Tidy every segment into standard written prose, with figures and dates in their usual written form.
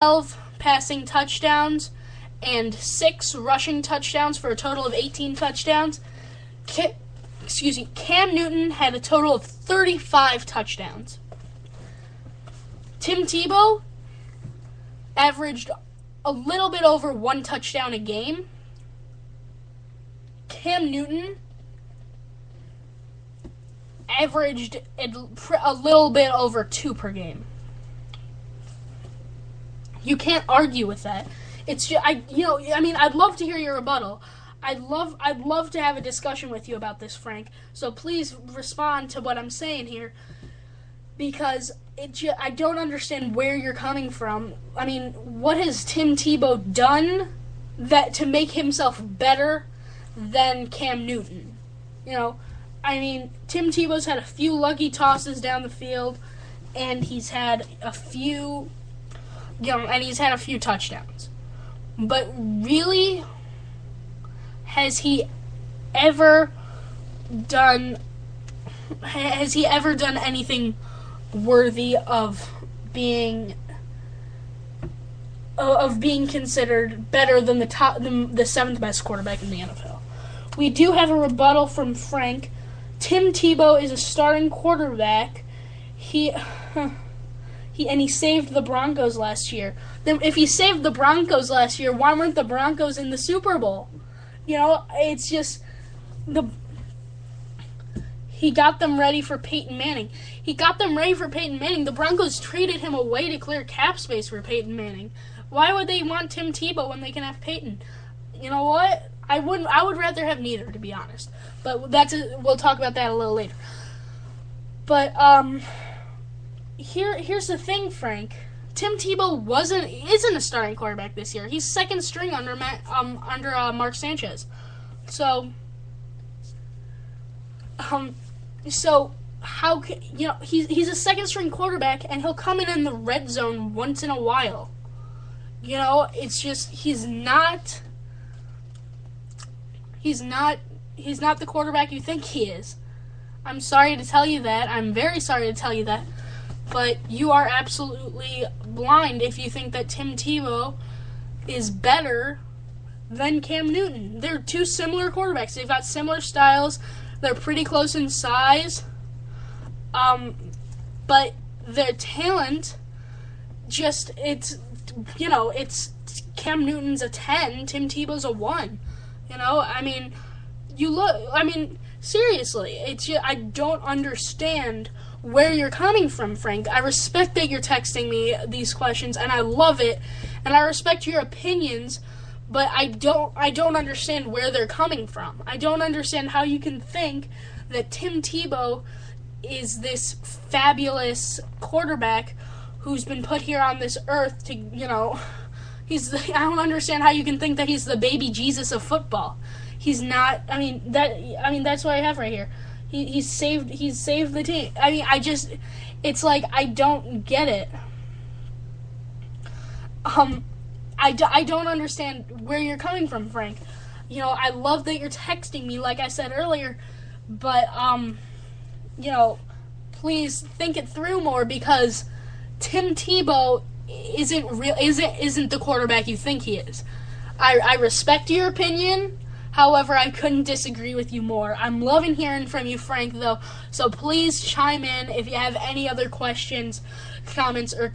12 passing touchdowns and 6 rushing touchdowns for a total of 18 touchdowns. Cam Newton had a total of 35 touchdowns. Tim Tebow averaged a little bit over 1 touchdown a game. Cam Newton averaged a little bit over 2 per game. You can't argue with that. It's just, I'd love to hear your rebuttal. I'd love to have a discussion with you about this, Frank. So please respond to what I'm saying here, because I don't understand where you're coming from. I mean, what has Tim Tebow done that to make himself better than Cam Newton? Tim Tebow's had a few lucky tosses down the field, and he's had a few touchdowns. But really, has he ever done anything worthy of being considered better than the 7th best quarterback in the NFL? We do have a rebuttal from Frank. Tim Tebow is a starting quarterback. He saved the Broncos last year. Then if he saved the Broncos last year, why weren't the Broncos in the Super Bowl? It's just he got them ready for Peyton Manning. The Broncos traded him away to clear cap space for Peyton Manning. Why would they want Tim Tebow when they can have Peyton? You know what? I would rather have neither, to be honest. But we'll talk about that a little later. But here's the thing, Frank. Tim Tebow isn't a starting quarterback this year. He's second string under Mark Sanchez. So how he's a second string quarterback, and he'll come in the red zone once in a while. It's just he's not the quarterback you think he is. I'm sorry to tell you that. I'm very sorry to tell you that. But you are absolutely blind if you think that Tim Tebow is better than Cam Newton. They're two similar quarterbacks. They've got similar styles. They're pretty close in size. But their talent, it's Cam Newton's a 10, Tim Tebow's a 1. Seriously, I don't understand where you're coming from, Frank. I respect that you're texting me these questions, and I love it, and I respect your opinions, but I don't understand where they're coming from. I don't understand how you can think that Tim Tebow is this fabulous quarterback who's been put here on this earth to, I don't understand how you can think that he's the baby Jesus of football. He's not. That's what I have right here. He's saved the team. It's like I don't get it. I don't understand where you're coming from, Frank. I love that you're texting me, like I said earlier, but please think it through more, because Tim Tebow isn't the quarterback you think he is. I respect your opinion. However, I couldn't disagree with you more. I'm loving hearing from you, Frank, though. So please chime in if you have any other questions, comments, or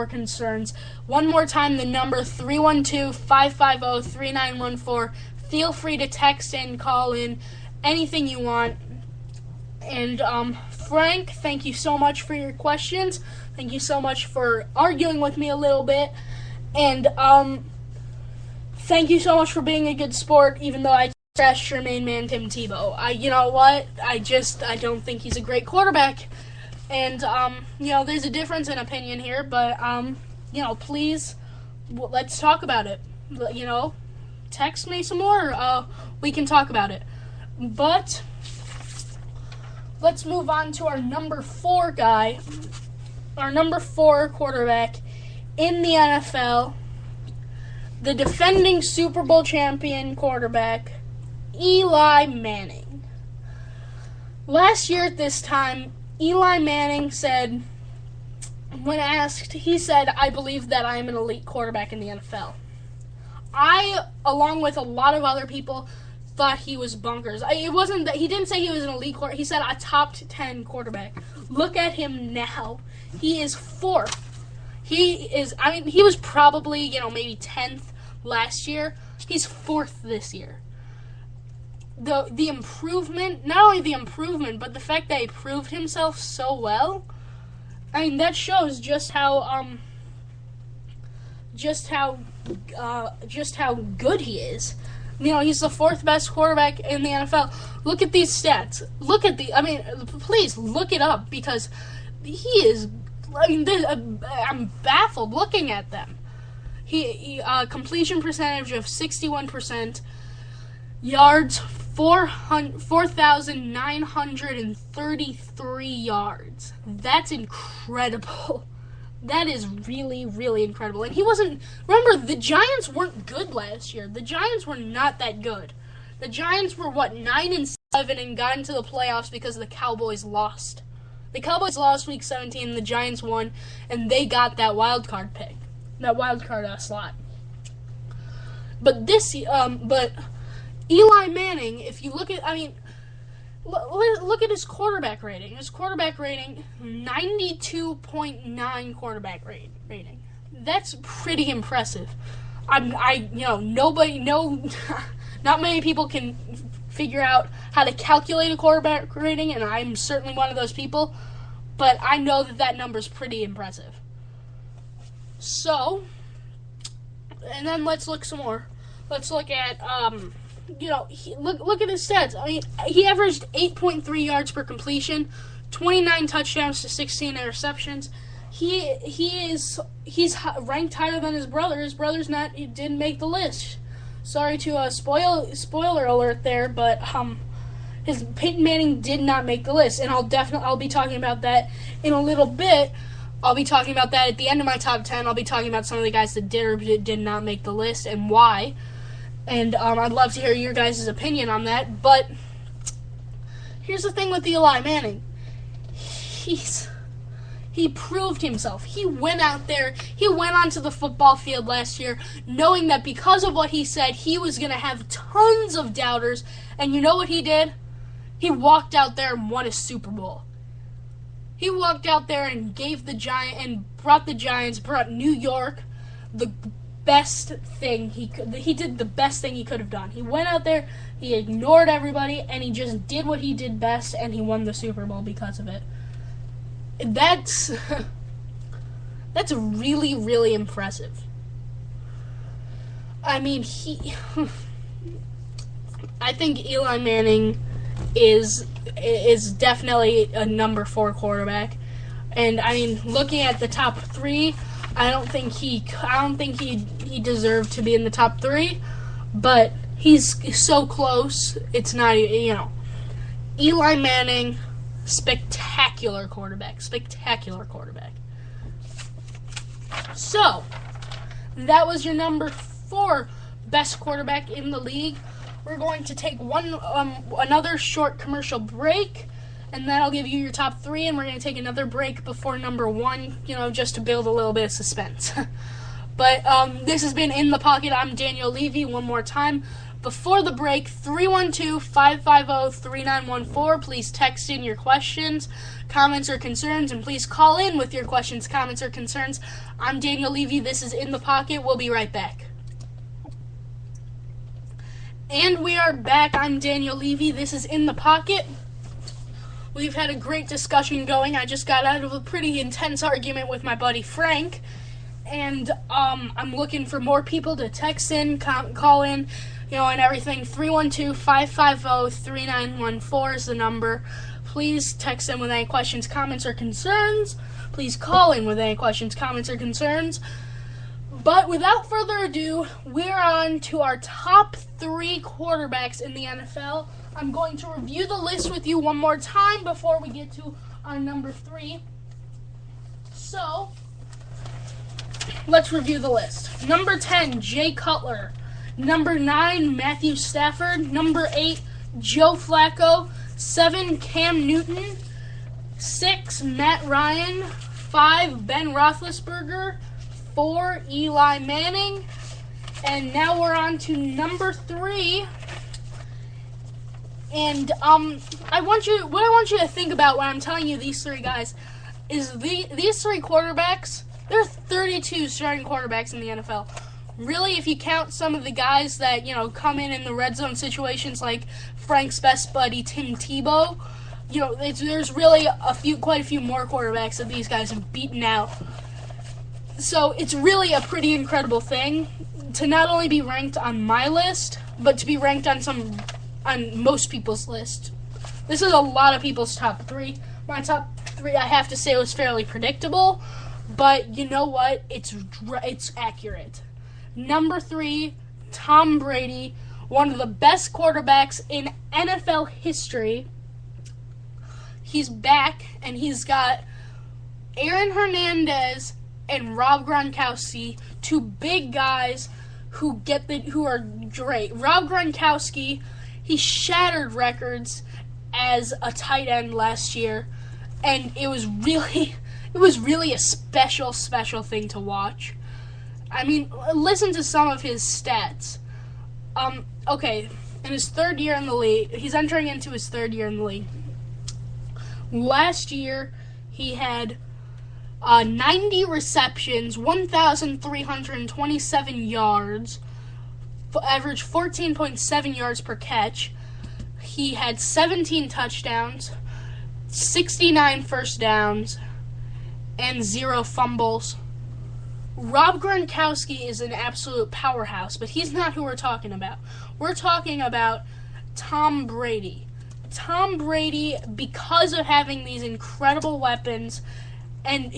concerns. One more time, the number 312-550-3914. Feel free to text in, call in, anything you want. And Frank, thank you so much for your questions. Thank you so much for arguing with me a little bit. And thank you so much for being a good sport, even though I trashed your main man, Tim Tebow. You know what? I don't think he's a great quarterback. And, there's a difference in opinion here, but, please, let's talk about it. Text me some more. We can talk about it. But let's move on to our number 4 guy, our number 4 quarterback in the NFL. The defending Super Bowl champion quarterback, Eli Manning. Last year at this time, Eli Manning said when asked, he said, "I believe that I am an elite quarterback in the NFL." I, along with a lot of other people, thought he was bonkers. It wasn't that he didn't say he was an elite quarterback. He said a top 10 quarterback. Look at him now. He is 4th. He was probably, maybe 10th last year. He's 4th this year. The improvement, not only the improvement, but the fact that he proved himself so well, that shows just how good he is. He's the 4th best quarterback in the NFL. Look at these stats. Please look it up, because he is. I'm baffled looking at them. He completion percentage of 61%, yards 4,933 yards. That's incredible. That is really, really incredible. And he wasn't. Remember, the Giants weren't good last year. The Giants were not that good. The Giants were 9-7 and got into the playoffs because the Cowboys lost. The Cowboys lost week 17. The Giants won, and they got that wild card pick, that wild card slot. But Eli Manning, if you look at, look at his quarterback rating. His quarterback rating, 92.9 quarterback rating. That's pretty impressive. Not many people can figure out how to calculate a quarterback rating, and I'm certainly one of those people. But I know that number's pretty impressive. So, and then let's look some more. Let's look at look at his stats. He averaged 8.3 yards per completion, 29 touchdowns to 16 interceptions. He's ranked higher than his brother. His brother's not. He didn't make the list. Sorry to spoiler alert there, but Peyton Manning did not make the list, and I'll be talking about that in a little bit. I'll be talking about that at the end of my top 10. I'll be talking about some of the guys that did or did not make the list and why. And I'd love to hear your guys' opinion on that. But here's the thing with Eli Manning. He proved himself. He went out there. He went onto the football field last year knowing that because of what he said, he was going to have tons of doubters. And you know what he did? He walked out there and won a Super Bowl. He walked out there and brought New York the best thing he could. He did the best thing he could have done. He went out there, he ignored everybody, and he just did what he did best, and he won the Super Bowl because of it. That's really, really impressive. I think Eli Manning is definitely a number 4 quarterback, and looking at the top 3, I don't think he deserved to be in the top 3, but he's so close. It's not, Eli Manning, spectacular quarterback. So that was your number 4 best quarterback in the league. We're going to take another short commercial break, and then I'll give you your top 3, and we're going to take another break before number 1, just to build a little bit of suspense. But this has been In the Pocket. I'm Daniel Levy. One more time. Before the break, 312-550-3914. Please text in your questions, comments, or concerns, and please call in with your questions, comments, or concerns. I'm Daniel Levy. This is In the Pocket. We'll be right back. And we are back. I'm Daniel Levy. This is In the Pocket. We've had a great discussion going. I just got out of a pretty intense argument with my buddy Frank, and I'm looking for more people to text in, call in, and everything. 312-550-3914 is the number. Please text in with any questions, comments, or concerns. Please call in with any questions, comments, or concerns. But without further ado, we're on to our top 3 quarterbacks in the NFL. I'm going to review the list with you one more time before we get to our number 3. So, let's review the list. Number 10, Jay Cutler. Number 9, Matthew Stafford. Number 8, Joe Flacco. 7, Cam Newton. 6, Matt Ryan. 5, Ben Roethlisberger. 4, Eli Manning. And now we're on to number 3. And what I want you to think about when I'm telling you these 3 guys is these 3 quarterbacks. There are 32 starting quarterbacks in the NFL. Really, if you count some of the guys that come in the red zone situations, like Frank's best buddy Tim Tebow, there's really quite a few more quarterbacks that these guys have beaten out. So it's really a pretty incredible thing to not only be ranked on my list, but to be ranked on most people's list. This is a lot of people's top 3. My top 3, I have to say, was fairly predictable, but you know what? It's accurate. Number 3, Tom Brady, one of the best quarterbacks in NFL history. He's back, and he's got Aaron Hernandez and Rob Gronkowski, 2 big guys who are great. Rob Gronkowski, he shattered records as a tight end last year, and it was really a special thing to watch. I mean, listen to some of his stats. Okay, in his 3rd year in the league, he's entering into his 3rd year in the league. Last year, he had 90 receptions, 1,327 yards, averaged 14.7 yards per catch. He had 17 touchdowns, 69 first downs, and 0 fumbles. Rob Gronkowski is an absolute powerhouse, but he's not who we're talking about. We're talking about Tom Brady. Tom Brady, because of having these incredible weapons, and,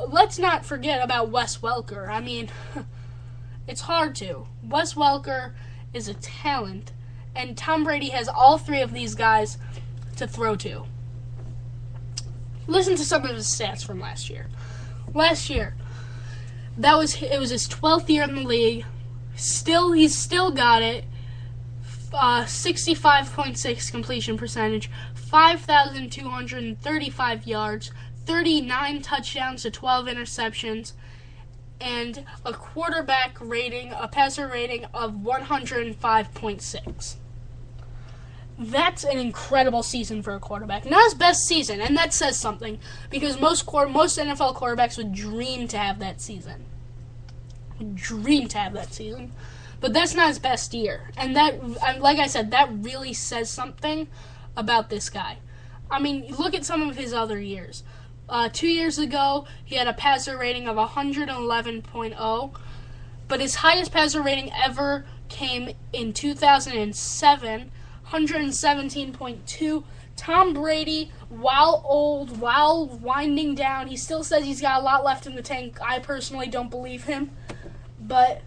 let's not forget about Wes Welker. I mean, it's hard to. Wes Welker is a talent, and Tom Brady has all 3 of these guys to throw to. Listen to some of his stats from last year. Last year, it was his 12th year in the league. He's still got it. 65.6 completion percentage, 5,235 yards, 39 touchdowns to 12 interceptions, and a passer rating of 105.6. That's an incredible season for a quarterback. Not his best season, and that says something, because most NFL quarterbacks would dream to have that season. But that's not his best year. And that, like I said, that really says something about this guy. I mean, look at some of his other years. 2 years ago, he had a passer rating of 111.0, but his highest passer rating ever came in 2007, 117.2. Tom Brady, while old, while winding down, he still says he's got a lot left in the tank. I personally don't believe him, but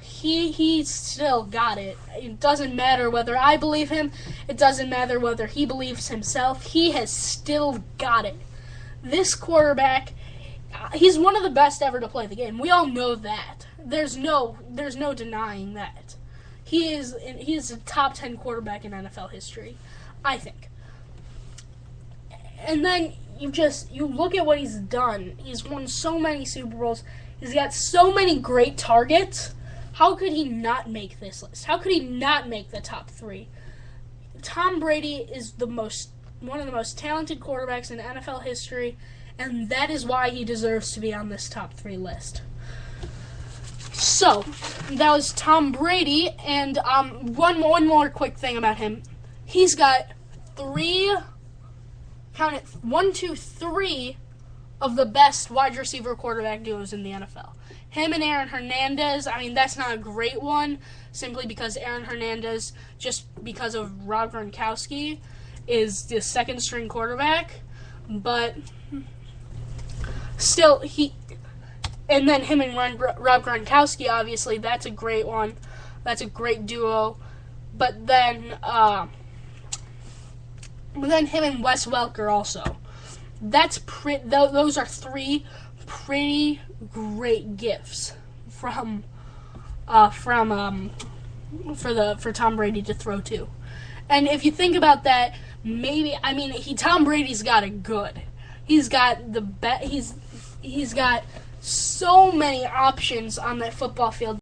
he's still got it. It doesn't matter whether I believe him. It doesn't matter whether he believes himself. He has still got it. This quarterback, he's one of the best ever to play the game. We all know that. There's no denying that. He is a top 10 quarterback in NFL history, I think. And then you look at what he's done. He's won so many Super Bowls. He's got so many great targets. How could he not make this list? How could he not make the top 3? Tom Brady is one of the most talented quarterbacks in NFL history, and that is why he deserves to be on this top 3 list. So, that was Tom Brady, and one more quick thing about him. He's got 3 of the best wide receiver quarterback duos in the NFL. Him and Aaron Hernandez, I mean, that's not a great one, simply because Aaron Hernandez, just because of Rob Gronkowski, is the second-string quarterback. But still, and then him and Rob Gronkowski, obviously, that's a great one. That's a great duo. But then him and Wes Welker also. Those are 3 pretty great gifts for Tom Brady to throw to. And if you think about that, Tom Brady's got it good. He's got he's got so many options on that football field.